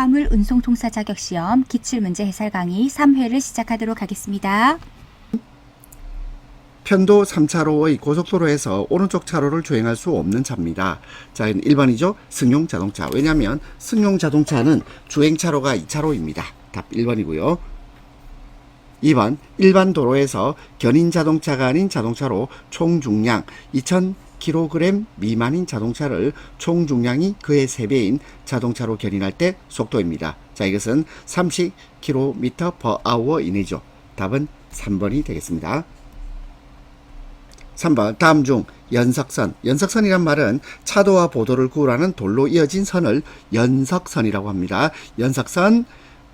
화물 운송 통사 자격 시험 기출문제 해설 강의 3회를 시작하도록 하겠습니다. 편도 3차로의 고속도로에서 오른쪽 차로를 주행할 수 없는 차입니다. 자, 1번이죠. 승용 자동차. 왜냐하면 승용 자동차는 주행차로가 2차로입니다. 답 1번이고요. 2번, 일반 도로에서 견인 자동차가 아닌 자동차로 총 중량 2000kg 미만인 자동차를 총 중량이 그의 3배인 자동차로 견인할 때 속도입니다. 자, 이것은 30km/h 이내죠. 답은 3번이 되겠습니다. 3번, 다음 중 연석선. 연석선이란 말은 차도와 보도를 구분하는 돌로 이어진 선을 연석선이라고 합니다. 연석선,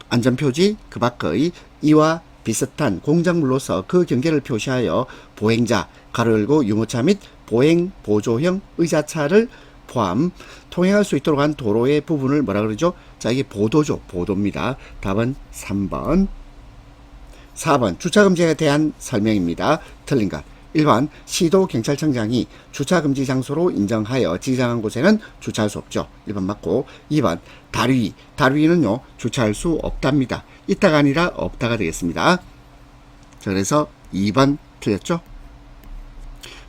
안전표지 그 밖의 이와 비슷한 공작물로서 그 경계를 표시하여 보행자, 가로 열고 유모차 및 보행 보조형 의자차를 포함 통행할 수 있도록 한 도로의 부분을 뭐라 그러죠? 자, 이게 보도죠. 보도입니다. 답은 3번. 4번, 주차금지에 대한 설명입니다. 틀린 것. 1번, 시도경찰청장이 주차금지 장소로 인정하여 지정한 곳에는 주차할 수 없죠. 1번 맞고. 2번, 다리. 다리는요, 주차할 수 없답니다. 있다가 아니라 없다가 되겠습니다. 자, 그래서 2번 틀렸죠.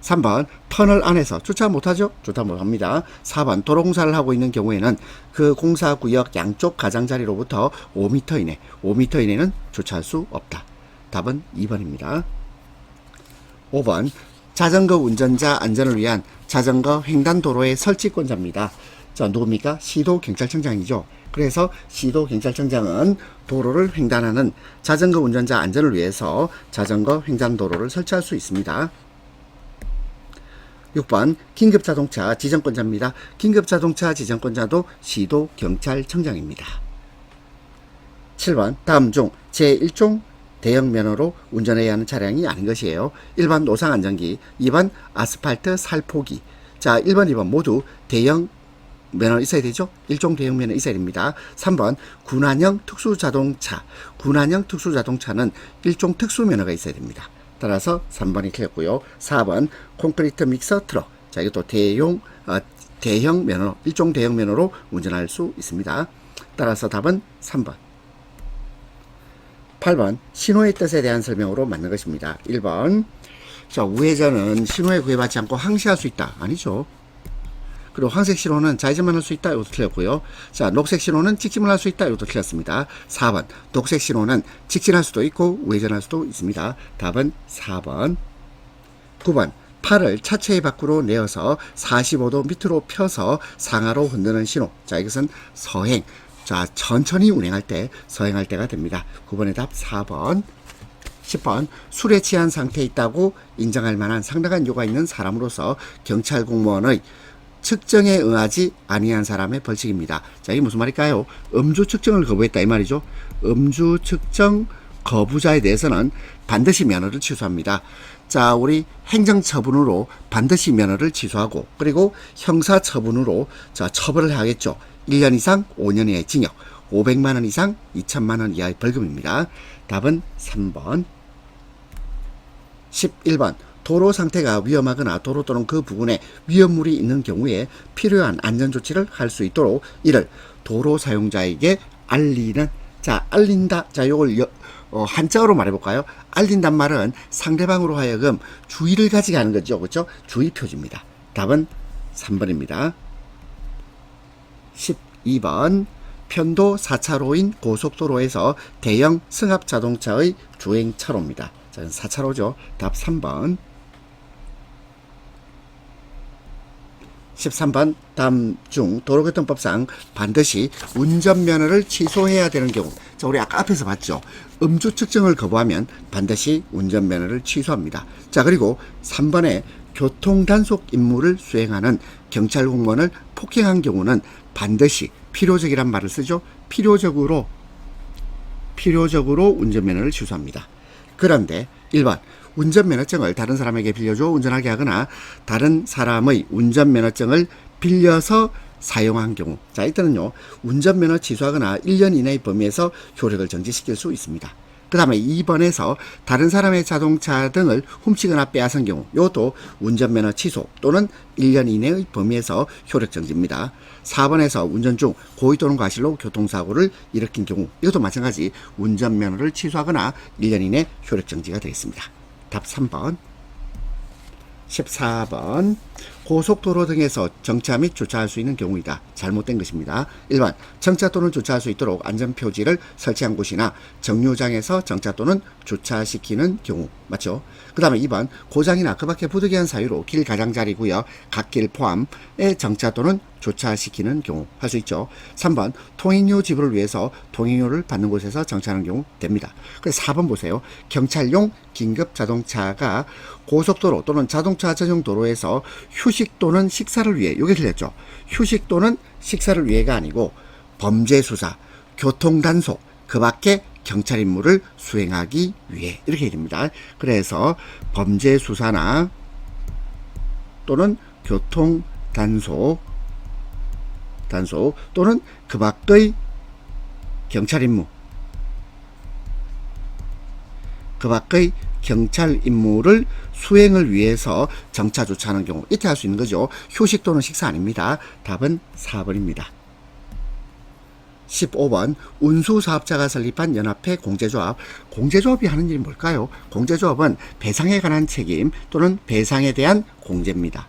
3번, 터널 안에서 주차 못하죠? 주차 못합니다. 4번, 도로공사를 하고 있는 경우에는 그 공사구역 양쪽 가장자리로부터 5m 이내, 5m 이내는 주차할 수 없다. 답은 2번입니다. 5번, 자전거 운전자 안전을 위한 자전거 횡단도로의 설치권자입니다. 자, 누굽니까? 시도경찰청장이죠. 그래서 시도경찰청장은 도로를 횡단하는 자전거 운전자 안전을 위해서 자전거 횡단도로를 설치할 수 있습니다. 6번, 긴급자동차 지정권자입니다. 긴급자동차 지정권자도 시도경찰청장입니다. 7번, 다음 중 제1종 대형 면허로 운전해야 하는 차량이 아닌 것이에요. 1번 노상안전기, 2번 아스팔트 살포기. 자, 1번, 2번 모두 대형 면허 있어야 되죠? 1종 대형 면허 있어야 됩니다. 3번 군안형 특수자동차. 군안형 특수자동차는 1종 특수면허가 있어야 됩니다. 따라서 3번이 틀렸고요. 4번 콘크리트 믹서 트럭. 자, 이것도 대형 면허, 1종 대형 면허로 운전할 수 있습니다. 따라서 답은 3번. 8번, 신호의 뜻에 대한 설명으로 맞는 것입니다. 1번, 자, 우회전은 신호에 구애받지 않고 항시할 수 있다. 아니죠. 그리고 황색 신호는 좌회전만 할 수 있다. 이것도 틀렸고요. 자, 녹색 신호는 직진을 할 수 있다. 이것도 틀렸습니다. 4번, 녹색 신호는 직진할 수도 있고 우회전할 수도 있습니다. 답은 4번. 9번, 팔을 차체의 밖으로 내어서 45도 밑으로 펴서 상하로 흔드는 신호. 자, 이것은 서행. 자, 천천히 운행할 때, 서행할 때가 됩니다. 9번의 답 4번. 10번, 술에 취한 상태에 있다고 인정할 만한 상당한 이유가 있는 사람으로서 경찰 공무원의 측정에 응하지 아니한 사람의 벌칙입니다. 자, 이게 무슨 말일까요? 음주 측정을 거부했다 이 말이죠. 음주 측정 거부자에 대해서는 반드시 면허를 취소합니다. 자, 우리 행정처분으로 반드시 면허를 취소하고, 그리고 형사처분으로 자, 처벌을 하겠죠. 1년 이상 5년 이하의 징역, 500만 원 이상 2천만 원 이하의 벌금입니다. 답은 3번. 11번, 도로 상태가 위험하거나 도로 또는 그 부근에 위험물이 있는 경우에 필요한 안전조치를 할 수 있도록 이를 도로 사용자에게 알리는. 자, 알린다. 자, 요걸 한자어로 말해볼까요? 알린단 말은 상대방으로 하여금 주의를 가지게 하는 거죠. 그렇죠? 주의 표지입니다. 답은 3번입니다. 12번, 편도 4차로인 고속도로에서 대형 승합자동차의 주행차로입니다. 자, 4차로죠. 답 3번. 13번, 다음 중 도로교통법상 반드시 운전면허를 취소해야 되는 경우. 자, 우리 아까 앞에서 봤죠. 음주 측정을 거부하면 반드시 운전면허를 취소합니다. 자, 그리고 3번에 교통단속 임무를 수행하는 경찰 공무원을 폭행한 경우는 반드시 필요적이란 말을 쓰죠. 필요적으로 운전면허를 취소합니다. 그런데 1번, 운전면허증을 다른 사람에게 빌려줘 운전하게 하거나 다른 사람의 운전면허증을 빌려서 사용한 경우. 자, 이때는요, 운전면허 취소하거나 1년 이내의 범위에서 효력을 정지시킬 수 있습니다. 그 다음에 2번에서 다른 사람의 자동차 등을 훔치거나 빼앗은 경우 이것도 운전면허 취소 또는 1년 이내의 범위에서 효력정지입니다. 4번에서 운전 중 고의 또는 과실로 교통사고를 일으킨 경우 이것도 마찬가지 운전면허를 취소하거나 1년 이내 효력정지가 되겠습니다. 답 3번. 14번 고속도로 등에서 정차 및 주차할 수 있는 경우이다. 잘못된 것입니다. 1번 정차 또는 주차할 수 있도록 안전표지를 설치한 곳이나 정류장에서 정차 또는 주차시키는 경우 맞죠? 그 다음에 2번 고장이나 그 밖에 부득이한 사유로 길 가장자리구역 갓길 포함에 정차 또는 주차시키는 경우 할 수 있죠. 3번 통행료 지불을 위해서 통행료를 받는 곳에서 정차하는 경우 됩니다. 그래서 4번 보세요. 경찰용 긴급 자동차가 고속도로 또는 자동차 전용 도로에서 휴식 또는 식사를 위해 이게 틀렸죠. 휴식 또는 식사를 위해가 아니고 범죄 수사, 교통 단속, 그 밖에 경찰 임무를 수행하기 위해 이렇게 해야 됩니다. 그래서 범죄 수사나 또는 교통 단속 또는 그 밖의 경찰 임무 그 밖의 경찰 임무를 수행을 위해서 정차 주차하는 경우 이때 할 수 있는 거죠. 휴식 또는 식사 아닙니다. 답은 4번입니다. 15번 운수사업자가 설립한 연합회 공제조합. 공제조합이 하는 일이 뭘까요? 공제조합은 배상에 관한 책임 또는 배상에 대한 공제입니다.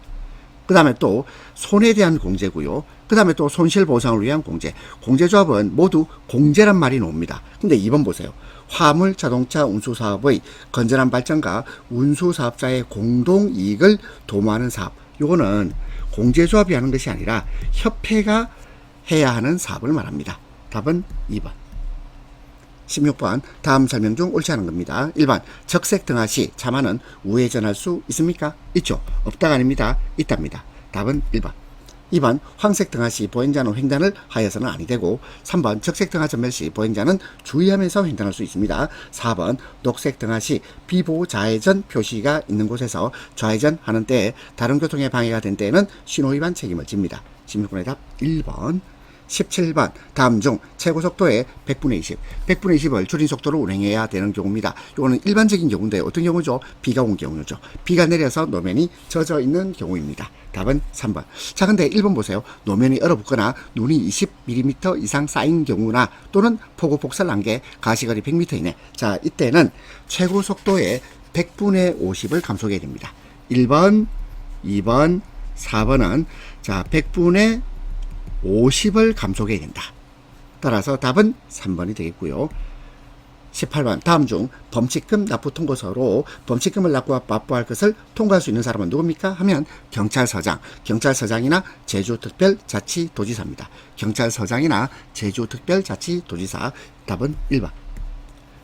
그 다음에 또 손해에 대한 공제고요. 그 다음에 또 손실보상을 위한 공제. 공제조합은 모두 공제란 말이 나옵니다. 근데 2번 보세요. 화물 자동차 운수사업의 건전한 발전과 운수사업자의 공동이익을 도모하는 사업. 이거는 공제조합이 하는 것이 아니라 협회가 해야 하는 사업을 말합니다. 답은 2번. 16번 다음 설명 중 옳지 않은 겁니다. 1번 적색 등하 시 차만은 우회전할 수 있습니까? 있죠. 없다가 아닙니다. 있답니다. 답은 1번. 2번 황색 등하 시 보행자는 횡단을 하여서는 아니 되고 3번 적색 등하 전멸 시 보행자는 주의하면서 횡단할 수 있습니다. 4번 녹색 등하 시 비보호 좌회전 표시가 있는 곳에서 좌회전 하는 때에 다른 교통에 방해가 된 때에는 신호위반 책임을 집니다. 16번의 답 1번. 17번 다음 중 최고속도의 100분의 20, 100분의 20을 줄인 속도로 운행해야 되는 경우입니다. 이거는 일반적인 경우인데 어떤 경우죠? 비가 온 경우죠. 비가 내려서 노면이 젖어 있는 경우입니다. 답은 3번. 자, 근데 1번 보세요. 노면이 얼어붙거나 눈이 20mm 이상 쌓인 경우나 또는 폭우 폭설 난개 가시거리 100m 이내. 자, 이때는 최고속도의 100분의 50을 감속해야 됩니다. 1번, 2번, 4번은 자 100분의 50을 감속해야 된다. 따라서 답은 3번이 되겠고요. 18번 다음 중 범칙금 납부 통고서로 범칙금을 납부할 것을 통과할 수 있는 사람은 누굽니까? 하면 경찰서장, 경찰서장이나 제주특별자치도지사입니다. 경찰서장이나 제주특별자치도지사. 답은 1번.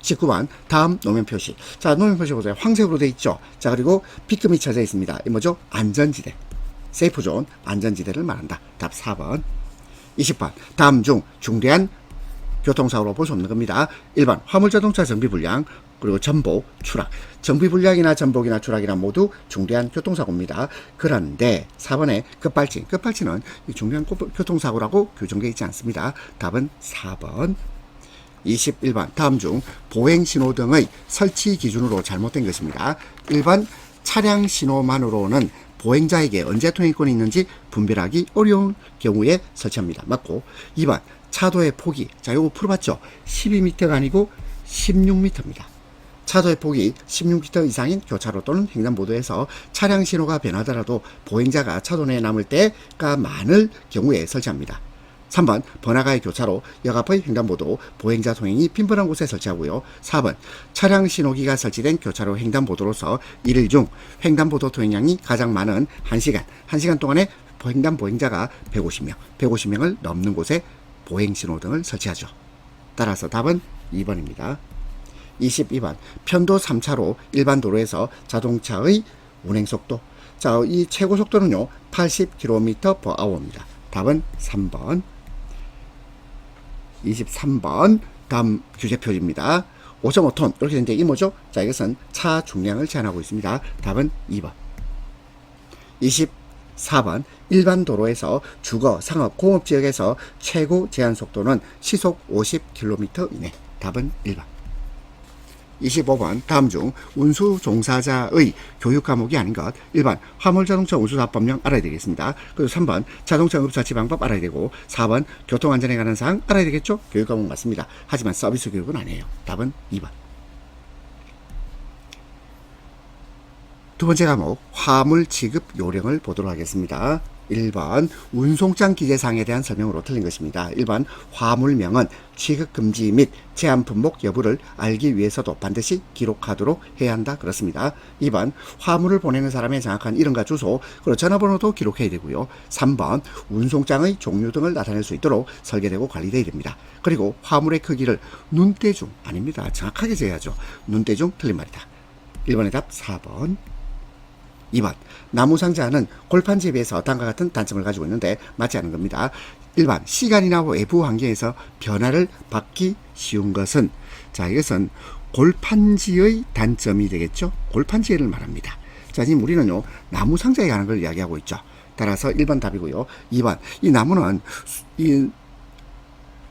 19번 다음 노면 표시. 자, 노면 표시 보세요. 황색으로 되어 있죠. 자, 그리고 B금이 쳐져 있습니다. 이 뭐죠? 안전지대, 세이프존, 안전지대를 말한다. 답 4번. 20번 다음 중 중대한 교통사고로 볼 수 없는 겁니다. 1번 화물자동차 정비불량, 그리고 전복, 추락. 정비불량이나 전복이나 추락이나 모두 중대한 교통사고입니다. 그런데 4번에 급발진, 급발진은 중대한 교통사고라고 규정되어 있지 않습니다. 답은 4번. 21번 다음 중 보행신호등의 설치 기준으로 잘못된 것입니다. 1번 차량 신호만으로는 보행자에게 언제 통행권이 있는지 분별하기 어려운 경우에 설치합니다. 맞고 2번 차도의 폭이, 자 요거 풀어봤죠. 12m가 아니고 16m입니다. 차도의 폭이 16m 이상인 교차로 또는 횡단보도에서 차량 신호가 변하더라도 보행자가 차도 내에 남을 때가 많을 경우에 설치합니다. 3번 번화가의 교차로, 역 앞의 횡단보도, 보행자 통행이 빈번한 곳에 설치하고요. 4번 차량 신호기가 설치된 교차로 횡단보도로서 일일 중 횡단보도 통행량이 가장 많은 1시간 동안에 횡단 보행자가 150명을 넘는 곳에 보행신호등을 설치하죠. 따라서 답은 2번입니다. 22번 편도 3차로 일반 도로에서 자동차의 운행속도. 자, 이 최고속도는요 80km/h입니다. 답은 3번. 23번 다음 규제표지입니다. 5.5톤 이렇게 되는데 이 뭐죠? 자, 이것은 차 중량을 제한하고 있습니다. 답은 2번. 24번 일반 도로에서 주거, 상업, 공업지역에서 최고 제한 속도는 시속 50km 이내. 답은 1번. 25번 다음 중 운수 종사자의 교육 과목이 아닌 것. 1번 화물자동차 운수사업법령 알아야 되겠습니다. 그리고 3번 자동차 응급처치 방법 알아야 되고 4번 교통안전에 관한 사항 알아야 되겠죠? 교육 과목 맞습니다. 하지만 서비스 교육은 아니에요. 답은 2번. 두 번째 과목 화물 취급 요령을 보도록 하겠습니다. 1번 운송장 기재사항에 대한 설명으로 틀린 것입니다. 1번 화물명은 취급 금지 및 제한 품목 여부를 알기 위해서도 반드시 기록하도록 해야 한다. 그렇습니다. 2번 화물을 보내는 사람의 정확한 이름과 주소 그리고 전화번호도 기록해야 되고요. 3번 운송장의 종류 등을 나타낼 수 있도록 설계되고 관리되어야 됩니다. 그리고 화물의 크기를 눈대중 아닙니다. 정확하게 재야죠. 눈대중 틀린 말이다. 1번의 답 4번. 2번 나무상자는 골판지에 비해서 다음과 같은 단점을 가지고 있는데 맞지 않은 겁니다. 1번 시간이나 외부 환경에서 변화를 받기 쉬운 것은 자 이것은 골판지의 단점이 되겠죠. 골판지를 말합니다. 자 지금 우리는요 나무상자에 관한 걸 이야기하고 있죠. 따라서 1번 답이고요. 2번 이 나무는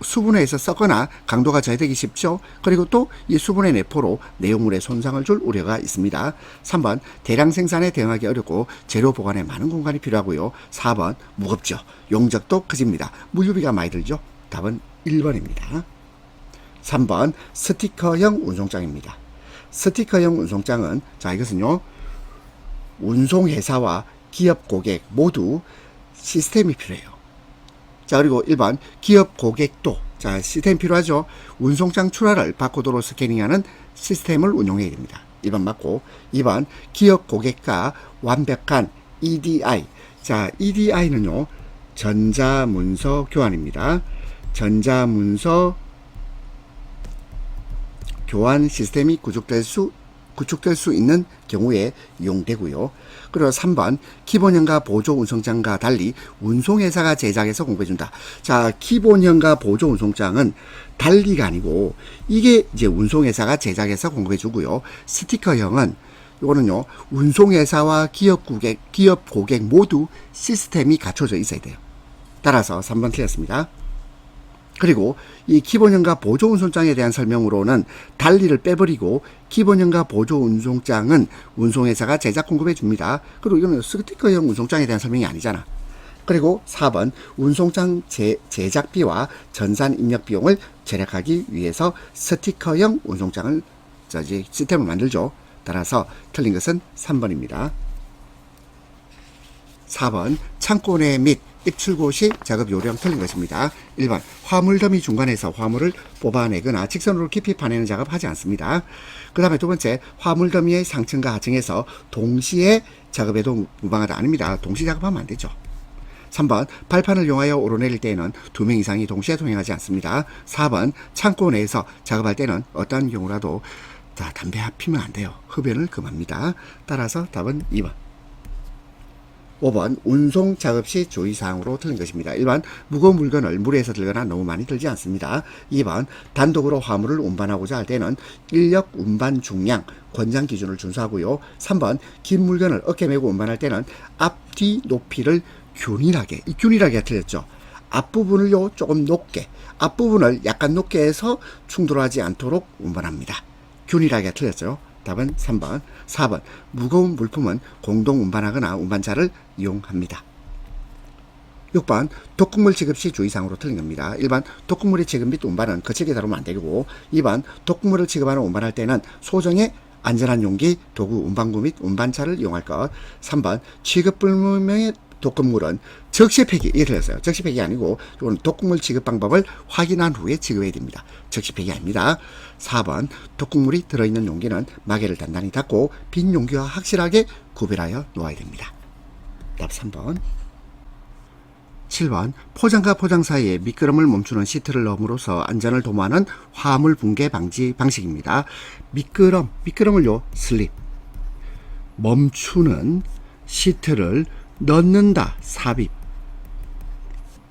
수분에 의해서 썩거나 강도가 저해되기 쉽죠. 그리고 또 이 수분의 내포로 내용물에 손상을 줄 우려가 있습니다. 3번 대량 생산에 대응하기 어렵고 재료 보관에 많은 공간이 필요하고요. 4번 무겁죠. 용적도 커집니다. 물류비가 많이 들죠. 답은 1번입니다. 3번 스티커형 운송장입니다. 스티커형 운송장은 자 이것은요 운송회사와 기업 고객 모두 시스템이 필요해요. 자 그리고 1번 기업 고객도 자 시스템 필요하죠. 운송장 출하를 바코드로 스캐닝하는 시스템을 운용해야 됩니다. 1번 맞고 2번 기업 고객과 완벽한 EDI 자 EDI는요 전자문서 교환입니다. 전자문서 교환 시스템이 구축될 수 있는 경우에 이용되고요. 그리고 3번 기본형과 보조 운송장과 달리 운송회사가 제작해서 공급해준다. 자 기본형과 보조 운송장은 달리가 아니고 이게 이제 운송회사가 제작해서 공급해주고요. 스티커형은 이거는요 운송회사와 기업 고객 모두 시스템이 갖춰져 있어야 돼요. 따라서 3번 틀렸습니다. 그리고 이 기본형과 보조 운송장에 대한 설명으로는 달리를 빼버리고 기본형과 보조 운송장은 운송회사가 제작 공급해 줍니다. 그리고 이거는 스티커형 운송장에 대한 설명이 아니잖아. 그리고 4번 운송장 제작비와 전산 입력 비용을 절약하기 위해서 스티커형 운송장을 시스템을 만들죠. 따라서 틀린 것은 3번입니다. 4번 창고 내 및 입출고 시 작업 요령 틀린 것입니다. 1번 화물 더미 중간에서 화물을 뽑아내거나 직선으로 깊이 파내는 작업 하지 않습니다. 그 다음에 두 번째 화물 더미의 상층과 하층에서 동시에 작업해도 무방하다 아닙니다. 동시 작업하면 안 되죠. 3번 발판을 이용하여 오르내릴 때에는 2명 이상이 동시에 동행하지 않습니다. 4번 창고 내에서 작업할 때는 어떠한 경우라도 담배 피면 안 돼요. 흡연을 금합니다. 따라서 답은 2번. 5번 운송 작업 시 주의사항으로 틀린 것입니다. 1번 무거운 물건을 무리해서 들거나 너무 많이 들지 않습니다. 2번 단독으로 화물을 운반하고자 할 때는 인력 운반 중량 권장 기준을 준수하고요. 3번 긴 물건을 어깨 메고 운반할 때는 앞뒤 높이를 균일하게 이 균일하게 틀렸죠. 앞부분을요 조금 높게 앞부분을 약간 높게 해서 충돌하지 않도록 운반합니다. 균일하게 틀렸죠. 답은 3번. 4번 무거운 물품은 공동 운반하거나 운반차를 이용합니다. 6번 독극물 취급 시 주의사항으로 틀린 겁니다. 1번 독극물의 취급 및 운반은 거칠게 다루면 안 되고 2번 독극물을 취급하는 운반할 때는 소정의 안전한 용기, 도구, 운반구 및 운반차를 이용할 것. 3번 취급 불명의 독극물은 적시 폐기 이게 틀렸어요. 적시 폐기 아니고 이건 독극물 취급 방법을 확인한 후에 취급해야 됩니다. 적시 폐기 아닙니다. 4번 독극물이 들어있는 용기는 마개를 단단히 닫고 빈 용기와 확실하게 구별하여 놓아야 됩니다. 답 3번. 7번 포장과 포장 사이에 미끄럼을 멈추는 시트를 넣음으로써 안전을 도모하는 화물 붕괴 방지 방식입니다. 미끄럼을요 슬립 멈추는 시트를 넣는다 삽입.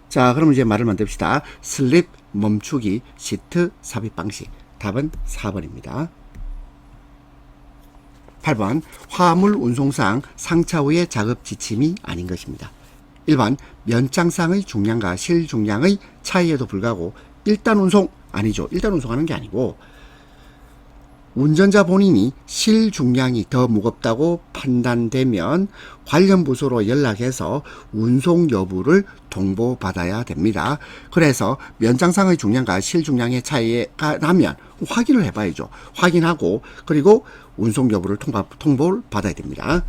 자 그럼 이제 말을 만듭시다. 슬립 멈추기 시트 삽입 방식. 답은 4번입니다. 8번 화물 운송상 상차 후의 작업 지침이 아닌 것입니다. 1번 면장상의 중량과 실중량의 차이에도 불구하고 1단 운송 아니죠. 1단 운송하는 게 아니고 운전자 본인이 실중량이 더 무겁다고 판단되면 관련 부서로 연락해서 운송 여부를 통보받아야 됩니다. 그래서 면장상의 중량과 실중량의 차이가 나면 확인을 해봐야죠. 확인하고 그리고 운송 여부를 통보를 받아야 됩니다.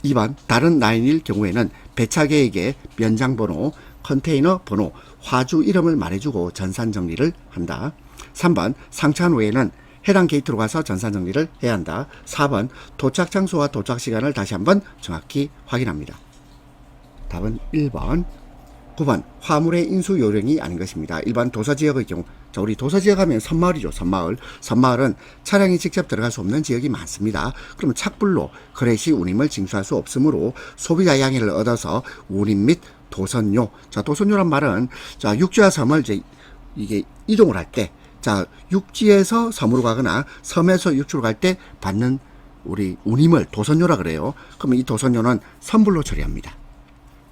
2번 다른 라인일 경우에는 배차계획의 면장번호, 컨테이너 번호, 화주 이름을 말해주고 전산 정리를 한다. 3번 상차한 후에는 해당 게이트로 가서 전산 정리를 해야 한다. 4번 도착 장소와 도착 시간을 다시 한번 정확히 확인합니다. 답은 1번. 9번 화물의 인수 요령이 아닌 것입니다. 일반 도서지역의 경우, 자, 우리 도서지역 하면 섬마을이죠. 섬마을은 차량이 직접 들어갈 수 없는 지역이 많습니다. 그러면 착불로 거래 시 운임을 징수할 수 없으므로 소비자 양해를 얻어서 운임 및 도선료. 자, 도선료란 말은 자, 육지와 섬을 이게 이동을 할 때, 자, 육지에서 섬으로 가거나 섬에서 육지로 갈 때 받는 우리 운임을 도선료라 그래요. 그러면 이 도선료는 선불로 처리합니다.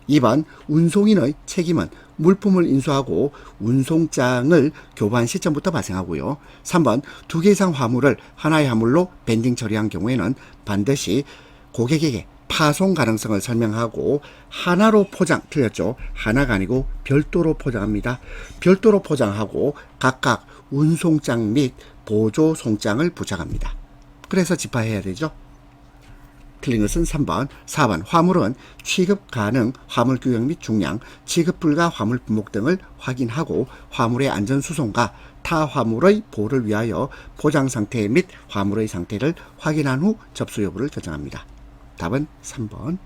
2번 운송인의 책임은 물품을 인수하고 운송장을 교부한 시점부터 발생하고요. 3번 2개 이상 화물을 하나의 화물로 밴딩 처리한 경우에는 반드시 고객에게 파손 가능성을 설명하고 하나로 포장, 틀렸죠? 하나가 아니고 별도로 포장합니다. 별도로 포장하고 각각 운송장 및 보조 송장을 부착합니다. 그래서 집하해야 되죠. 틀린 것은 3번. 4번 화물은 취급 가능 화물 규격 및 중량, 취급 불가 화물 분목 등을 확인하고 화물의 안전수송과 타 화물의 보호를 위하여 포장 상태 및 화물의 상태를 확인한 후 접수 여부를 결정합니다. 답은 3번.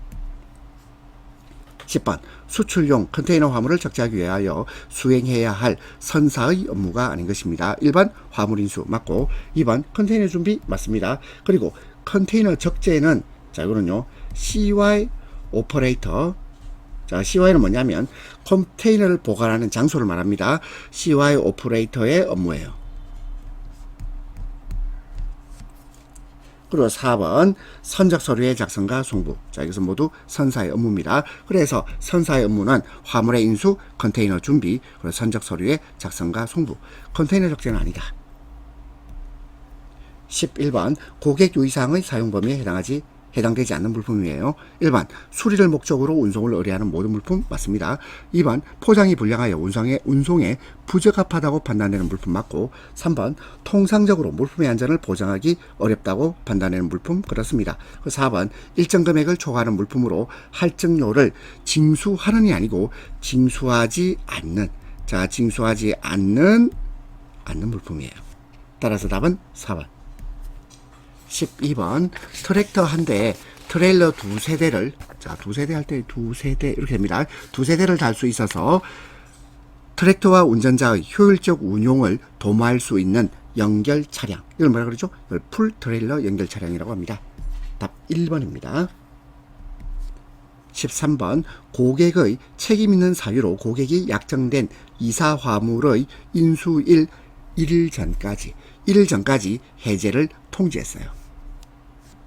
10번 수출용 컨테이너 화물을 적재하기 위하여 수행해야 할 선사의 업무가 아닌 것입니다. 1번 화물 인수 맞고 2번 컨테이너 준비 맞습니다. 그리고 컨테이너 적재는 자, 이거는요, CY 오퍼레이터. 자, CY는 뭐냐면, 컨테이너를 보관하는 장소를 말합니다. CY 오퍼레이터의 업무예요. 그리고 4번, 선적 서류의 작성과 송부. 자, 이것은 모두 선사의 업무입니다. 그래서 선사의 업무는 화물의 인수, 컨테이너 준비, 그리고 선적 서류의 작성과 송부. 컨테이너 적재는 아니다. 11번, 고객 유의사항의 사용 범위에 해당되지 않는 물품이에요. 1번 수리를 목적으로 운송을 의뢰하는 모든 물품 맞습니다. 2번 포장이 불량하여 운송에 부적합하다고 판단되는 물품 맞고 3번 통상적으로 물품의 안전을 보장하기 어렵다고 판단되는 물품 그렇습니다. 4번 일정 금액을 초과하는 물품으로 할증료를 징수하는이 아니고 징수하지 않는, 자, 징수하지 않는 물품이에요. 따라서 답은 4번. 12번 트랙터 한 대에 트레일러 2세대를, 자, 2세대 할 때 2세대 이렇게 됩니다. 2세대를 달 수 있어서 트랙터와 운전자의 효율적 운용을 도모할 수 있는 연결 차량, 이걸 뭐라 그러죠? 이걸 풀 트레일러 연결 차량이라고 합니다. 답 1번입니다. 13번 고객의 책임 있는 사유로 고객이 약정된 이사 화물의 인수일 1일 전까지 해제를 통지했어요.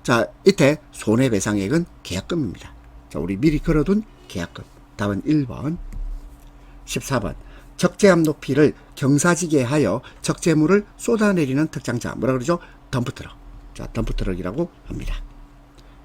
자, 이때 손해배상액은 계약금입니다. 자, 우리 미리 걸어둔 계약금. 답은 1번. 14번 적재함 높이를 경사지게 하여 적재물을 쏟아내리는 특장차, 뭐라 그러죠? 덤프트럭. 자, 덤프트럭이라고 합니다.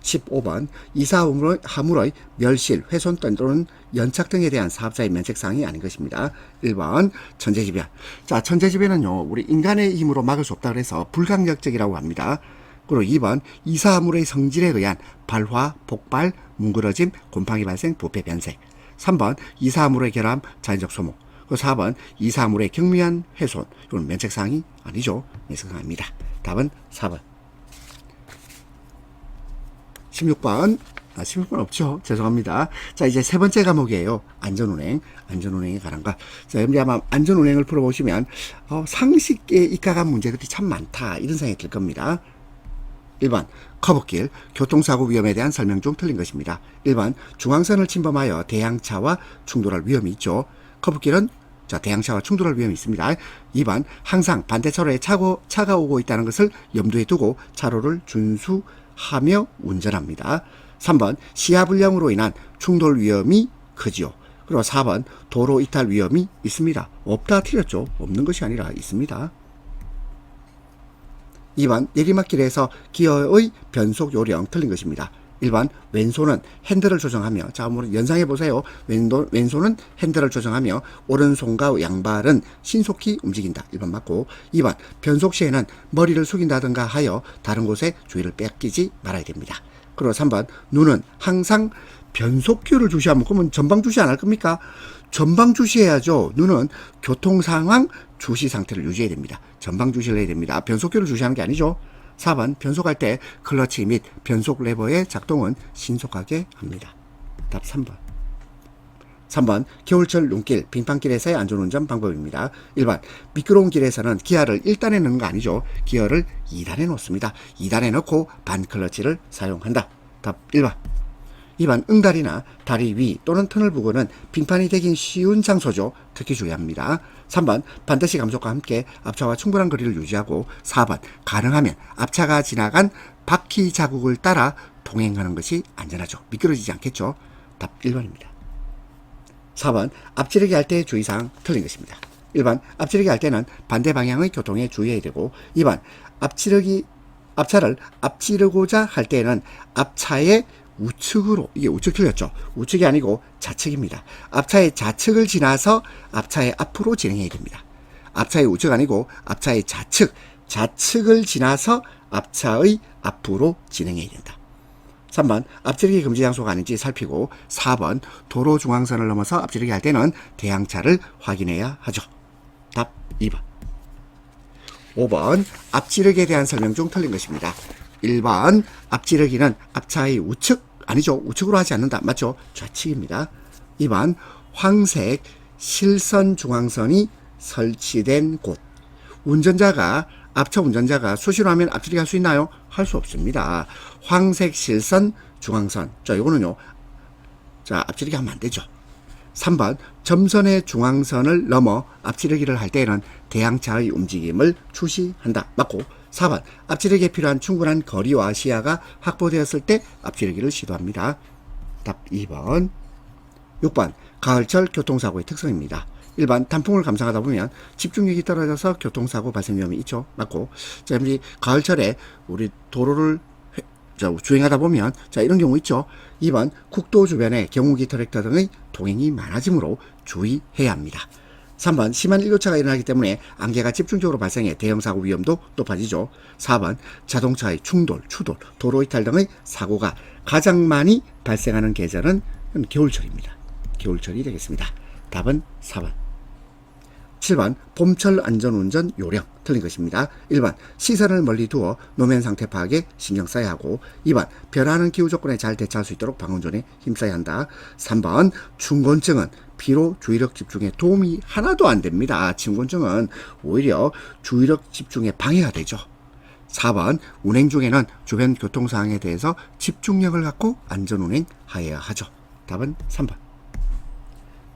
15번 이사 화물의 멸실, 훼손 또는 연착 등에 대한 사업자의 면책사항이 아닌 것입니다. 1번 천재지변. 자, 천재지변은요, 우리 인간의 힘으로 막을 수 없다 그래서 불강력적이라고 합니다. 그리고 2번 이사 화물의 성질에 의한 발화, 폭발, 뭉그러짐, 곰팡이 발생, 부패 변색. 3번 이사 화물의 결함, 자연적 소모. 그리고 4번 이사 화물의 경미한 훼손. 이건 면책사항이 아니죠. 면책사항입니다. 답은 4번. 16번. 16번 없죠. 죄송합니다. 자, 이제 세 번째 과목이에요. 안전운행에 관한 것. 자, 여러분들이 아마 안전운행을 풀어보시면, 상식에 입각한 문제들이 참 많다, 이런 생각이 들 겁니다. 1번, 커브길, 교통사고 위험에 대한 설명 중 틀린 것입니다. 1번, 중앙선을 침범하여 대항차와 충돌할 위험이 있죠. 커브길은 자, 대항차와 충돌할 위험이 있습니다. 2번, 항상 반대차로에 차가 오고 있다는 것을 염두에 두고 차로를 준수하며 운전합니다. 3번 시야불량으로 인한 충돌 위험이 크지요. 그리고 4번 도로 이탈 위험이 있습니다. 없다 틀렸죠. 없는 것이 아니라 있습니다. 2번 내리막길에서 기어의 변속 요령 틀린 것입니다. 1번 왼손은 핸들을 조정하며, 자, 한번 연상해 보세요. 왼손은 핸들을 조정하며 오른손과 양발은 신속히 움직인다. 1번 맞고, 2번 변속 시에는 머리를 숙인다든가 하여 다른 곳에 주의를 뺏기지 말아야 됩니다. 그리고 3번 눈은 항상 변속기를 주시하면, 그러면 전방 주시 안 할 겁니까? 전방 주시해야죠. 눈은 교통 상황 주시 상태를 유지해야 됩니다. 전방 주시를 해야 됩니다. 변속기를 주시하는 게 아니죠. 4번 변속할 때 클러치 및 변속 레버의 작동은 신속하게 합니다. 답 3번. 3번 겨울철 눈길, 빙판길에서의 안전운전 방법입니다. 1번 미끄러운 길에서는 기아를 1단에 넣는 거 아니죠. 기어를 2단에 놓습니다. 2단에 넣고 반클러치를 사용한다. 답 1번. 2번 응다리나 다리 위 또는 터널 부근은 빙판이 되긴 쉬운 장소죠. 특히 주의합니다. 3번 반드시 감속과 함께 앞차와 충분한 거리를 유지하고, 4번 가능하면 앞차가 지나간 바퀴 자국을 따라 통행하는 것이 안전하죠. 미끄러지지 않겠죠. 답 1번입니다. 4번 앞지르기 할 때의 주의사항 틀린 것입니다. 1번 앞지르기 할 때는 반대 방향의 교통에 주의해야 되고, 2번 앞차를 앞지르고자 할 때는 앞차의 우측으로, 이게 우측 틀렸죠. 우측이 아니고 좌측입니다. 앞차의 좌측을 지나서 앞차의 앞으로 진행해야 됩니다. 앞차의 우측 아니고 앞차의 좌측을 지나서 앞차의 앞으로 진행해야 된다. 3번 앞지르기 금지 장소가 아닌지 살피고, 4번 도로 중앙선을 넘어서 앞지르기 할 때는 대항차를 확인해야 하죠. 답 2번. 5번 앞지르기에 대한 설명 중 틀린 것입니다. 1번 앞지르기는 앞차의 우측, 아니죠. 우측으로 하지 않는다. 맞죠? 좌측입니다. 2번 황색 실선 중앙선이 설치된 곳. 앞차 운전자가 수시로 하면 앞지르기 할 수 있나요? 할 수 없습니다. 황색 실선 중앙선. 자, 요거는요. 자, 앞지르기 하면 안 되죠. 3번 점선의 중앙선을 넘어 앞지르기를 할 때에는 대항차의 움직임을 주시한다. 맞고, 4번 앞지르기에 필요한 충분한 거리와 시야가 확보되었을 때 앞지르기를 시도합니다. 답 2번. 6번 가을철 교통사고의 특성입니다. 1번 단풍을 감상하다 보면 집중력이 떨어져서 교통사고 발생 위험이 있죠. 맞고, 자, 가을철에 우리 도로를 주행하다 보면 이런 경우 있죠. 2번 국도 주변에 경운기 트랙터 등의 통행이 많아지므로 주의해야 합니다. 3번 심한 일교차가 일어나기 때문에 안개가 집중적으로 발생해 대형사고 위험도 높아지죠. 4번 자동차의 충돌, 추돌, 도로 이탈 등의 사고가 가장 많이 발생하는 계절은 겨울철입니다. 겨울철이 되겠습니다. 답은 4번. 7번 봄철 안전운전 요령 틀린 것입니다. 1번 시선을 멀리 두어 노면 상태 파악에 신경 써야 하고, 2번 변화하는 기후 조건에 잘 대처할 수 있도록 방운전에 힘써야 한다. 3번 충곤증은 비로 주의력 집중에 도움이 하나도 안 됩니다. 충곤증은 오히려 주의력 집중에 방해가 되죠. 4번 운행 중에는 주변 교통 상황에 대해서 집중력을 갖고 안전운행하여야 하죠. 답은 3번.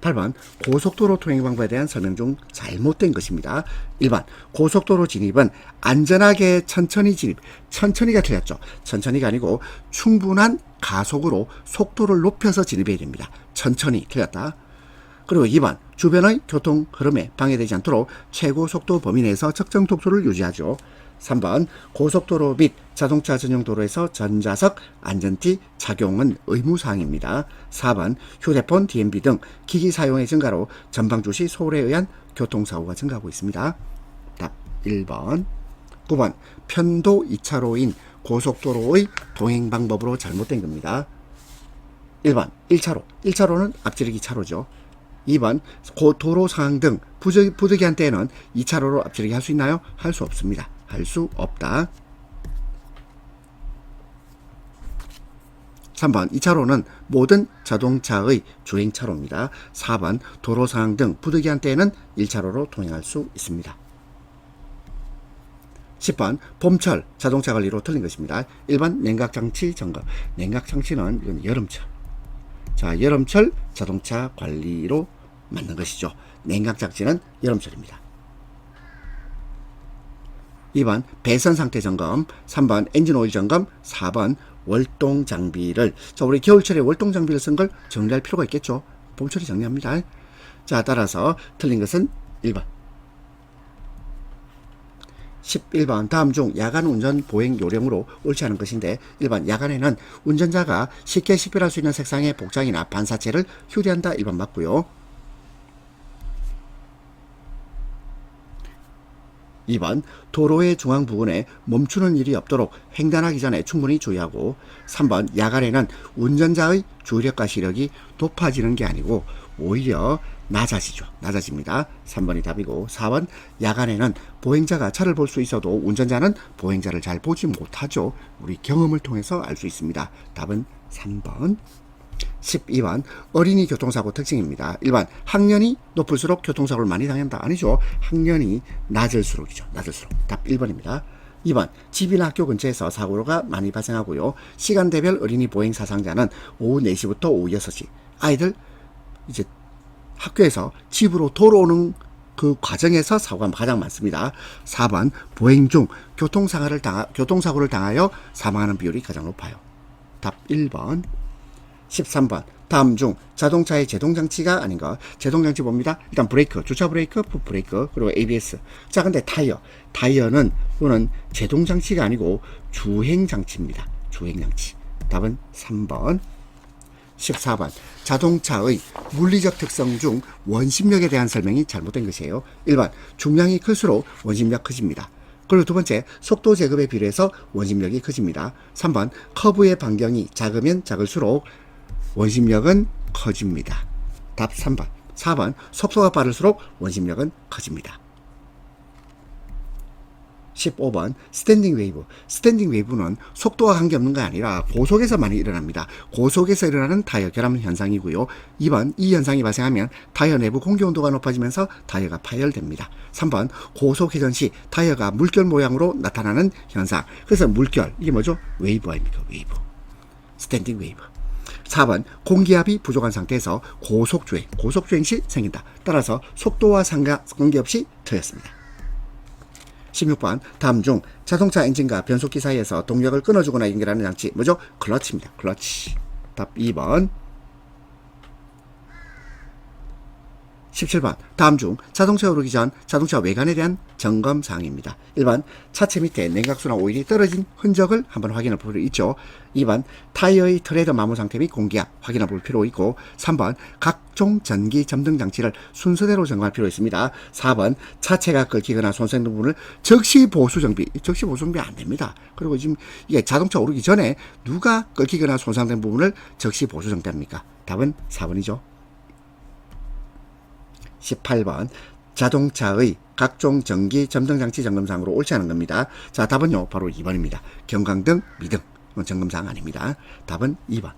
8번 고속도로 통행 방법에 대한 설명 중 잘못된 것입니다. 1번 고속도로 진입은 안전하게 천천히 진입, 천천히가 틀렸죠. 천천히가 아니고 충분한 가속으로 속도를 높여서 진입해야 됩니다. 천천히 틀렸다. 그리고 2번 주변의 교통 흐름에 방해되지 않도록 최고 속도 범위 내에서 적정 속도를 유지하죠. 3번 고속도로 및 자동차 전용 도로에서 전자석 안전띠 착용은 의무사항입니다. 4번 휴대폰, DMB 등 기기 사용의 증가로 전방주시 소홀에 의한 교통사고가 증가하고 있습니다. 답 1번. 9번 편도 2차로인 고속도로의 동행 방법으로 잘못된 겁니다. 1번 1차로, 1차로는 앞지르기 차로죠. 2번 도로 상황 등 부득이한 때에는 2차로로 앞지르기 할 수 있나요? 할 수 없습니다. 할 수 없다. 3번 2차로는 모든 자동차의 주행차로입니다. 4번 도로 상황 등 부득이한 때에는 1차로로 통행할 수 있습니다. 10번 봄철 자동차 관리로 틀린 것입니다. 1번 냉각장치 점검. 냉각장치는 이건 여름철. 자, 여름철 자동차 관리로 맞는 것이죠. 냉각장치는 여름철입니다. 2번 배선 상태 점검, 3번 엔진 오일 점검, 4번 월동 장비를, 자, 우리 겨울철에 월동 장비를 쓴 걸 정리할 필요가 있겠죠. 봄철이 정리합니다. 자, 따라서 틀린 것은 1번. 11번 다음 중 야간 운전 보행 요령으로 옳지 않은 것인데 1번 야간에는 운전자가 쉽게 식별할 수 있는 색상의 복장이나 반사체를 휴대한다. 1번 맞고요. 2번 도로의 중앙 부분에 멈추는 일이 없도록 횡단하기 전에 충분히 주의하고 3번 야간에는 운전자의 주의력과 시력이 높아지는 게 아니고 오히려 낮아집니다. 3번이 답이고 4번 야간에는 보행자가 차를 볼 수 있어도 운전자는 보행자를 잘 보지 못하죠. 우리 경험을 통해서 알 수 있습니다. 답은 3번. 12번 어린이 교통사고 특징입니다. 1번 학년이 높을수록 교통사고를 많이 당한다. 아니죠. 학년이 낮을수록이죠. 낮을수록. 답 1번입니다. 2번 집이나 학교 근처에서 사고가 많이 발생하고요. 시간대별 어린이 보행 사상자는 오후 4시부터 오후 6시. 아이들 이제 학교에서 집으로 돌아오는 그 과정에서 사고가 가장 많습니다. 4번 보행 중 교통사고를 당하여 사망하는 비율이 가장 높아요. 답 1번. 13번 다음 중 자동차의 제동장치가 아닌 것. 제동장치 봅니다. 일단 브레이크, 주차 브레이크, 풋 브레이크, 그리고 ABS. 자, 근데 타이어는 이거는 제동장치가 아니고 주행장치입니다. 주행장치. 답은 3번. 14번 자동차의 물리적 특성 중 원심력에 대한 설명이 잘못된 것이에요. 1번 중량이 클수록 원심력 커집니다. 그리고 두 번째 속도 제곱에 비례해서 원심력이 커집니다. 3번 커브의 반경이 작으면 작을수록 원심력은 커집니다. 답 3번. 4번 속도가 빠를수록 원심력은 커집니다. 15번 스탠딩 웨이브. 스탠딩 웨이브는 속도와 관계없는 게 아니라 고속에서 많이 일어납니다. 고속에서 일어나는 타이어 결함 현상이고요. 2번 이 현상이 발생하면 타이어 내부 공기 온도가 높아지면서 타이어가 파열됩니다. 3번 고속 회전 시 타이어가 물결 모양으로 나타나는 현상. 그래서 물결 이게 뭐죠? 웨이브 아닙니까? 웨이브. 스탠딩 웨이브. 4번 공기압이 부족한 상태에서 고속주행 시 생긴다. 따라서 속도와 관계없이 틀렸습니다. 16번 다음 중 자동차 엔진과 변속기 사이에서 동력을 끊어주거나 연결하는 장치 뭐죠? 클러치입니다. 클러치. 답 2번. 17번 다음 중 자동차 오르기 전 자동차 외관에 대한 점검 사항입니다. 1번 차체 밑에 냉각수나 오일이 떨어진 흔적을 한번 확인해 볼 필요 있죠. 2번 타이어의 트레드 마모 상태 및 공기압 확인해 볼 필요 있고 3번 각종 전기 점등 장치를 순서대로 점검할 필요 있습니다. 4번 차체가 긁히거나 손상된 부분을 적시 보수 정비 안 됩니다. 그리고 지금 이게 자동차 오르기 전에 누가 긁히거나 손상된 부분을 적시 보수 정비합니까? 답은 4번이죠. 18번 자동차의 각종 전기 점등장치 점검사항으로 옳지 않은 겁니다. 자, 답은요 바로 2번입니다. 경광등, 미등 점검사항 아닙니다. 답은 2번.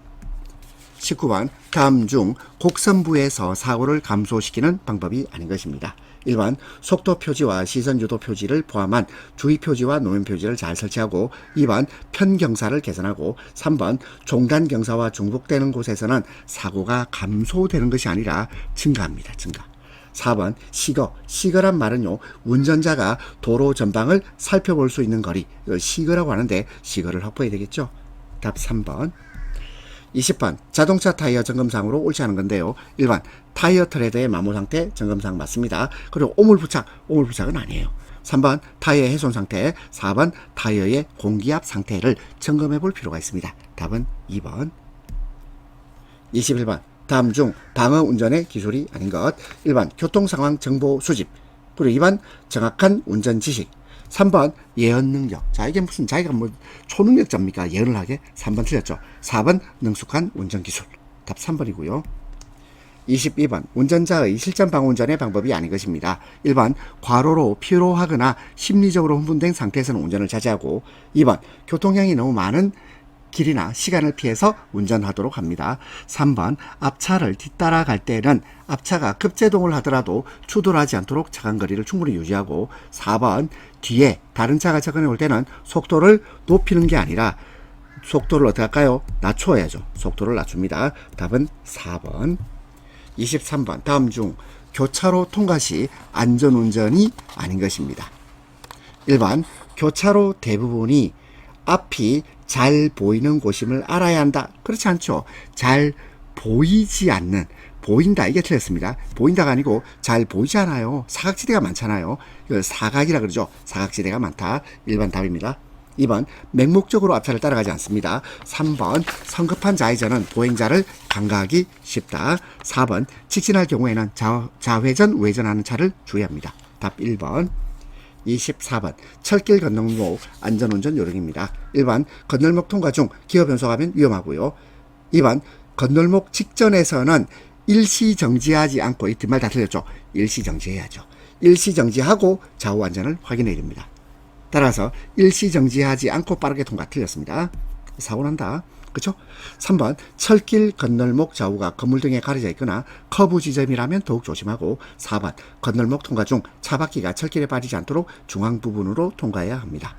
19번 다음 중 곡선부에서 사고를 감소시키는 방법이 아닌 것입니다. 1번 속도 표지와 시선 유도 표지를 포함한 주의 표지와 노면 표지를 잘 설치하고 2번 편경사를 개선하고 3번 종단 경사와 중복되는 곳에서는 사고가 감소되는 것이 아니라 증가합니다. 증가. 4번 시거란 말은요 운전자가 도로 전방을 살펴볼 수 있는 거리 이걸 시거라고 하는데 시거를 확보해야 되겠죠. 답 3번. 20번 자동차 타이어 점검상으로 옳지 않은 건데요. 1번 타이어 트레드의 마모 상태 점검상 맞습니다. 그리고 오물부착은 아니에요. 3번 타이어의 훼손 상태, 4번 타이어의 공기압 상태를 점검해 볼 필요가 있습니다. 답은 2번. 21번 다음 중 방어 운전의 기술이 아닌 것. 1번 교통상황 정보 수집, 그리고 2번 정확한 운전 지식, 3번 예언 능력. 자, 이게 무슨 자기가 뭐 초능력자입니까? 예언을 하게? 3번 틀렸죠. 4번 능숙한 운전 기술. 답 3번이고요. 22번 운전자의 실전 방어 운전의 방법이 아닌 것입니다. 1번 과로로 피로하거나 심리적으로 흥분된 상태에서는 운전을 자제하고 2번 교통량이 너무 많은 길이나 시간을 피해서 운전하도록 합니다. 3번 앞차를 뒤따라 갈 때는 앞차가 급제동을 하더라도 추돌하지 않도록 차간거리를 충분히 유지하고 4번 뒤에 다른 차가 접근해 올 때는 속도를 높이는 게 아니라 속도를 어떻게 할까요? 낮춰야죠. 속도를 낮춥니다. 답은 4번. 23번 다음 중 교차로 통과 시 안전운전이 아닌 것입니다. 1번 교차로 대부분이 앞이 잘 보이는 곳임을 알아야 한다. 그렇지 않죠. 잘 보이지 않는 보인다. 이게 틀렸습니다. 보인다가 아니고 잘 보이지 않아요. 사각지대가 많잖아요. 이걸 사각이라 그러죠. 사각지대가 많다. 1번 답입니다. 2번 맹목적으로 앞차를 따라가지 않습니다. 3번 성급한 좌회전은 보행자를 간과하기 쉽다. 4번 직진할 경우에는 좌회전 우회전하는 차를 주의합니다. 답 1번. 24번 철길 건널목 안전운전 요령입니다. 1번 건널목 통과 중 기어 변속하면 위험하고요. 2번 건널목 직전에서는 일시 정지하지 않고, 이 뒷말 다 틀렸죠. 일시 정지해야죠. 일시 정지하고 좌우 안전을 확인해야 됩니다. 따라서 일시 정지하지 않고 빠르게 통과 틀렸습니다. 사고 난다. 그렇죠? 3번 철길 건널목 좌우가 건물 등에 가려져 있거나 커브 지점이라면 더욱 조심하고, 4번 건널목 통과 중 차바퀴가 철길에 빠지지 않도록 중앙 부분으로 통과해야 합니다.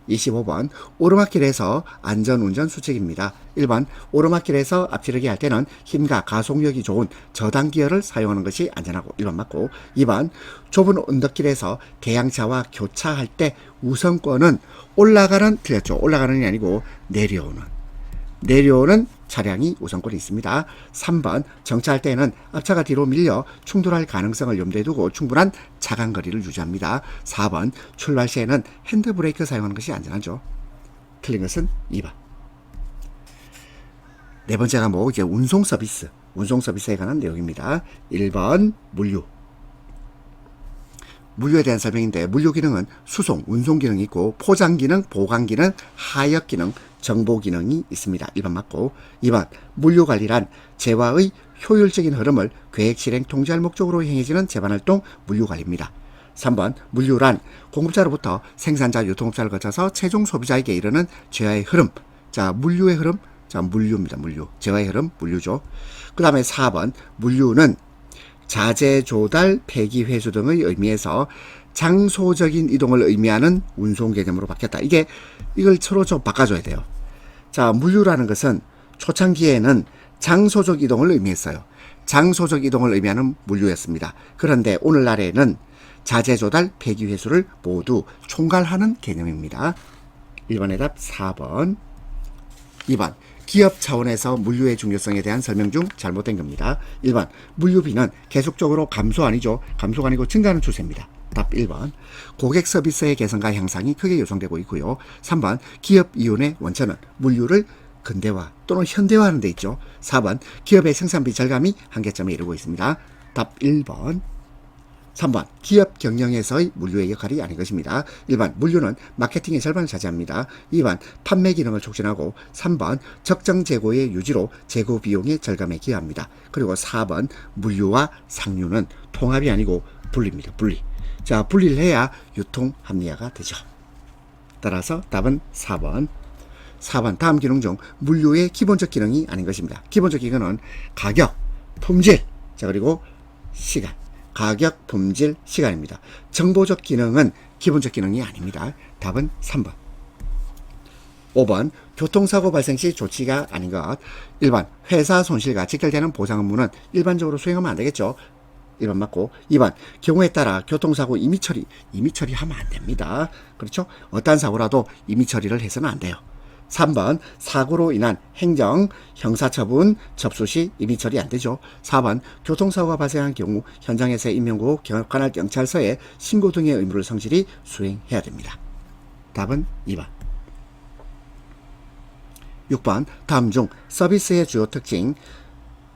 25번 오르막길에서 안전운전 수칙입니다. 1번 오르막길에서 앞지르기 할 때는 힘과 가속력이 좋은 저당 기어를 사용하는 것이 안전하고 1번 맞고, 2번 좁은 언덕길에서 대형차와 교차할 때 우선권은 올라가는, 틀렸죠. 올라가는이 아니고 내려오는 차량이 우선권이 있습니다. 3번 정차할 때는 앞차가 뒤로 밀려 충돌할 가능성을 염두에 두고 충분한 차간거리를 유지합니다. 4번 출발 시에는 핸드브레이크 사용하는 것이 안전하죠. 틀린 것은 2번. 네 번째가 이제 운송 서비스에 관한 내용입니다. 1번 물류에 대한 설명인데, 물류 기능은 수송, 운송 기능이 있고 포장 기능, 보관 기능, 하역 기능, 정보 기능이 있습니다. 1번 맞고, 2번 물류 관리란 재화의 효율적인 흐름을 계획 실행 통제할 목적으로 행해지는 재반활동 물류 관리입니다. 3번 물류란 공급자로부터 생산자, 유통업자를 거쳐서 최종 소비자에게 이르는 재화의 흐름. 자, 물류의 흐름, 자, 물류입니다. 재화의 흐름, 물류죠. 그 다음에 4번 물류는 자재 조달, 폐기 회수 등의 의미에서 장소적인 이동을 의미하는 운송 개념으로 바뀌었다. 이걸 서로 좀 바꿔줘야 돼요. 자, 물류라는 것은 초창기에는 장소적 이동을 의미했어요. 장소적 이동을 의미하는 물류였습니다. 그런데 오늘날에는 자재 조달, 폐기 회수를 모두 총괄하는 개념입니다. 1번의 답 4번. 2번 기업 차원에서 물류의 중요성에 대한 설명 중 잘못된 겁니다. 1번 물류비는 계속적으로 감소가 아니고 증가하는 추세입니다. 답 1번. 고객 서비스의 개선과 향상이 크게 요청되고 있고요. 3번 기업 이윤의 원천은 물류를 근대화 또는 현대화하는 데 있죠. 4번 기업의 생산비 절감이 한계점에 이르고 있습니다. 답 1번. 3번 기업 경영에서의 물류의 역할이 아닌 것입니다. 1번 물류는 마케팅의 절반을 차지합니다. 2번 판매 기능을 촉진하고, 3번 적정 재고의 유지로 재고 비용의 절감에 기여합니다. 그리고 4번 물류와 상류는 통합이 아니고 분리입니다. 자, 분리를 해야 유통 합리화가 되죠. 따라서 답은 4번. 4번 다음 기능 중 물류의 기본적 기능이 아닌 것입니다. 기본적 기능은 가격, 품질, 자, 그리고 시간. 가격, 품질, 시간입니다. 정보적 기능은 기본적 기능이 아닙니다. 답은 3번. 5번 교통사고 발생 시 조치가 아닌 것. 1번 회사 손실과 직결되는 보상 업무는 일반적으로 수행하면 안 되겠죠. 1번 맞고, 2번 경우에 따라 교통사고 임의 처리하면 안 됩니다. 그렇죠? 어떠한 사고라도 임의 처리를 해서는 안 돼요. 3번 사고로 인한 행정, 형사처분 접수 시 임의 처리 안 되죠. 4번 교통사고가 발생한 경우 현장에서의 인명구호, 관할 경찰서에 신고 등의 의무를 성실히 수행해야 됩니다. 답은 2번. 6번 다음 중 서비스의 주요 특징.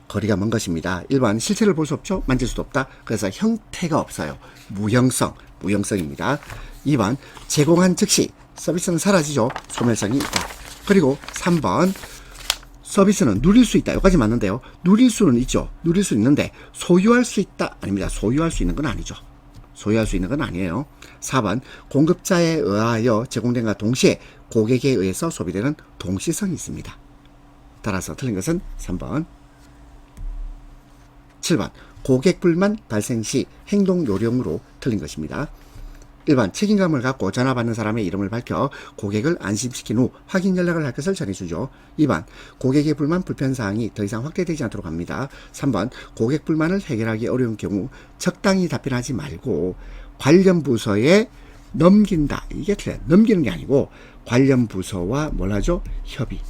거리가 먼 것입니다. 1번 실체를 볼 수 없죠. 만질 수도 없다. 그래서 형태가 없어요. 무형성입니다. 2번 제공한 즉시 서비스는 사라지죠. 소멸성이 있다. 그리고 3번 서비스는 누릴 수 있다. 여기까지 맞는데요. 누릴 수는 있죠. 누릴 수 있는데 소유할 수 있다. 아닙니다. 소유할 수 있는 건 아니죠. 소유할 수 있는 건 아니에요. 4번 공급자에 의하여 제공된과 동시에 고객에 의해서 소비되는 동시성이 있습니다. 따라서 틀린 것은 3번. 7번 고객 불만 발생 시 행동 요령으로 틀린 것입니다. 1번 책임감을 갖고 전화 받는 사람의 이름을 밝혀 고객을 안심시킨 후 확인 연락을 할 것을 전해주죠. 2번 고객의 불만, 불편사항이 더 이상 확대되지 않도록 합니다. 3번 고객 불만을 해결하기 어려운 경우 적당히 답변하지 말고 관련 부서에 넘긴다. 이게 틀려요. 넘기는 게 아니고 관련 부서와 뭘 하죠? 협의.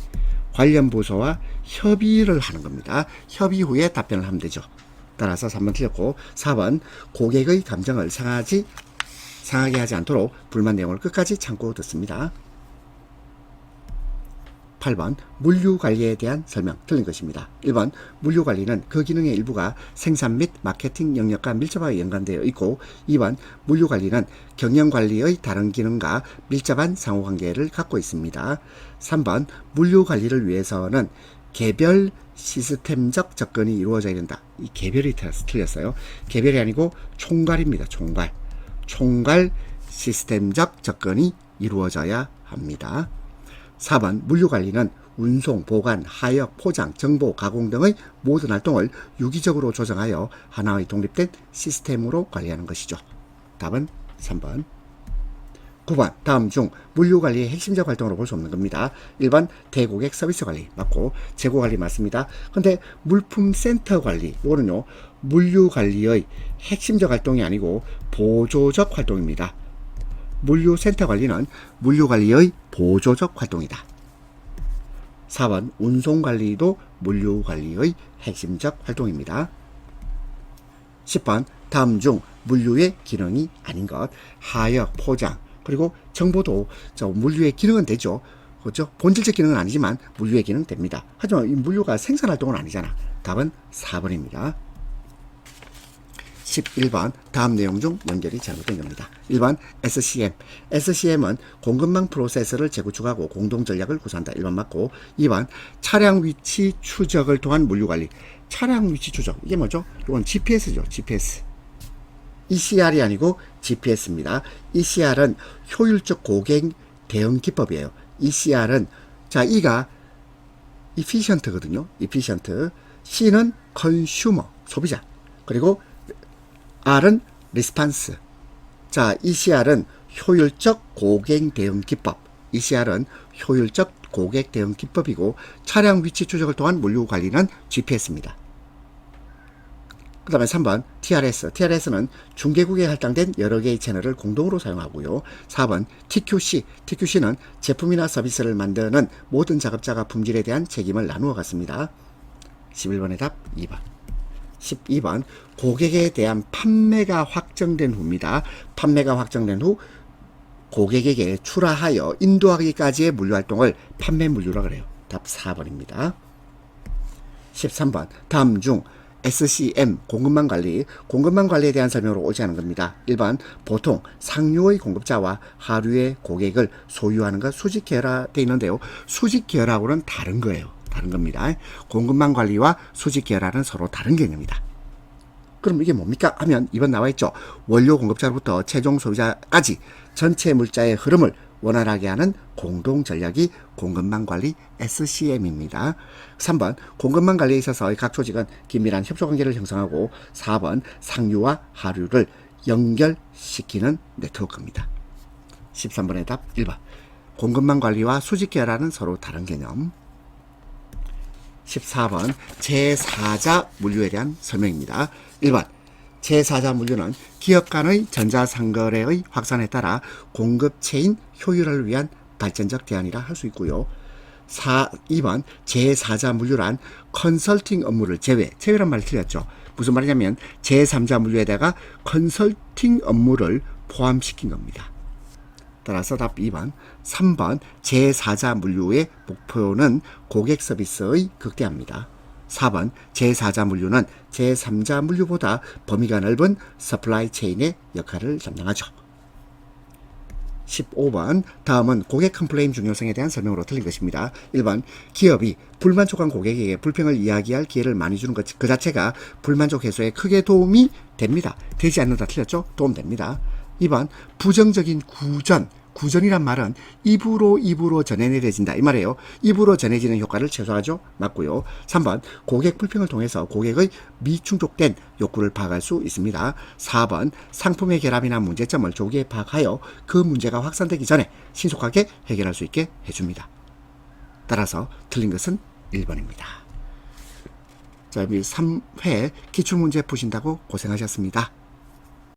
관련 부서와 협의를 하는 겁니다. 협의 후에 답변을 하면 되죠. 따라서 3번 틀렸고 4번 고객의 감정을 상하게 하지 않도록 불만 내용을 끝까지 참고 듣습니다. 8번 물류관리에 대한 설명 틀린 것입니다. 1번 물류관리는 그 기능의 일부가 생산 및 마케팅 영역과 밀접하게 연관되어 있고 2번 물류관리는 경영관리의 다른 기능과 밀접한 상호관계를 갖고 있습니다. 3번 물류관리를 위해서는 개별 시스템적 접근이 이루어져야 된다. 이 개별이 틀렸어요. 개별이 아니고 총괄입니다. 총괄 시스템적 접근이 이루어져야 합니다. 4번 물류관리는 운송, 보관, 하역, 포장, 정보, 가공 등의 모든 활동을 유기적으로 조정하여 하나의 독립된 시스템으로 관리하는 것이죠. 답은 3번. 9번 다음 중 물류관리의 핵심적 활동으로 볼 수 없는 겁니다. 1번 대고객 서비스 관리 맞고 재고관리 맞습니다. 근데 물품센터 관리 이거는요 물류관리의 핵심적 활동이 아니고 보조적 활동입니다. 물류센터 관리는 물류관리의 보조적 활동이다. 4번 운송관리도 물류관리의 핵심적 활동입니다. 10번 다음 중 물류의 기능이 아닌 것 하역, 포장, 그리고 정보도 물류의 기능은 되죠. 그렇죠? 본질적 기능은 아니지만 물류의 기능 됩니다. 하지만 이 물류가 생산활동은 아니잖아. 답은 4번입니다. 11번 다음 내용 중 연결이 잘못된 겁니다. 1번 SCM. SCM은 공급망 프로세스를 재구축하고 공동 전략을 구사한다. 1번 맞고 2번 차량 위치 추적을 통한 물류관리. 차량 위치 추적. 이게 뭐죠? 이건 GPS죠. GPS. ECR이 아니고 GPS입니다. ECR은 효율적 고객 대응 기법이에요. ECR은 E가 efficient거든요. efficient. C는 consumer, 소비자. 그리고 R은 response. ECR은 효율적 고객 대응 기법. ECR은 효율적 고객 대응 기법이고 차량 위치 추적을 통한 물류 관리는 GPS입니다. 그 다음에 3번 TRS. TRS는 중개국에 할당된 여러 개의 채널을 공동으로 사용하고요. 4번 TQC. TQC는 제품이나 서비스를 만드는 모든 작업자가 품질에 대한 책임을 나누어 갔습니다. 11번의 답 2번. 12번 고객에 대한 판매가 확정된 후입니다. 판매가 확정된 후 고객에게 출하하여 인도하기까지의 물류활동을 판매 물류라 그래요. 답 4번입니다. 13번 다음 중 SCM 공급망 관리. 공급망 관리에 대한 설명으로 오지 않은 겁니다. 1번 보통 상류의 공급자와 하류의 고객을 소유하는 것 수직 계열화 되어 있는데요. 수직 계열하고는 다른 거예요. 다른 겁니다. 공급망 관리와 수직 계열화는 서로 다른 개념이다. 그럼 이게 뭡니까? 하면 2번 나와 있죠. 원료 공급자로부터 최종 소비자까지 전체 물자의 흐름을 원활하게 하는 공동 전략이 공급망 관리 SCM입니다. 3번 공급망 관리에 있어서 각 조직은 긴밀한 협조 관계를 형성하고 4번 상류와 하류를 연결시키는 네트워크입니다. 13번의 답 1번. 공급망 관리와 수직 계열화는 서로 다른 개념. 14번 제4자 물류에 대한 설명입니다. 1번 제4자 물류는 기업 간의 전자상거래의 확산에 따라 공급체인 효율화를 위한 발전적 대안이라 할 수 있고요. 2번 제4자 물류란 컨설팅 업무를 제외란 말이 틀렸죠. 무슨 말이냐면 제3자 물류에다가 컨설팅 업무를 포함시킨 겁니다. 따라서 답 2번. 3번 제4자 물류의 목표는 고객 서비스의 극대화입니다. 4번 제4자 물류는 제3자 물류보다 범위가 넓은 서플라이 체인의 역할을 담당하죠. 15번 다음은 고객 컴플레인 중요성에 대한 설명으로 틀린 것입니다. 1번 기업이 불만족한 고객에게 불평을 이야기할 기회를 많이 주는 것 그 자체가 불만족 해소에 크게 도움이 됩니다. 되지 않는다 틀렸죠? 도움됩니다. 2번 부정적인 구전이란 말은 입으로 전해내려진다 이 말이에요. 입으로 전해지는 효과를 최소화하죠. 맞고요. 3번 고객 불평을 통해서 고객의 미충족된 욕구를 파악할 수 있습니다. 4번 상품의 결함이나 문제점을 조기에 파악하여 그 문제가 확산되기 전에 신속하게 해결할 수 있게 해줍니다. 따라서 틀린 것은 1번입니다. 자, 3회 기출문제 푸신다고 고생하셨습니다.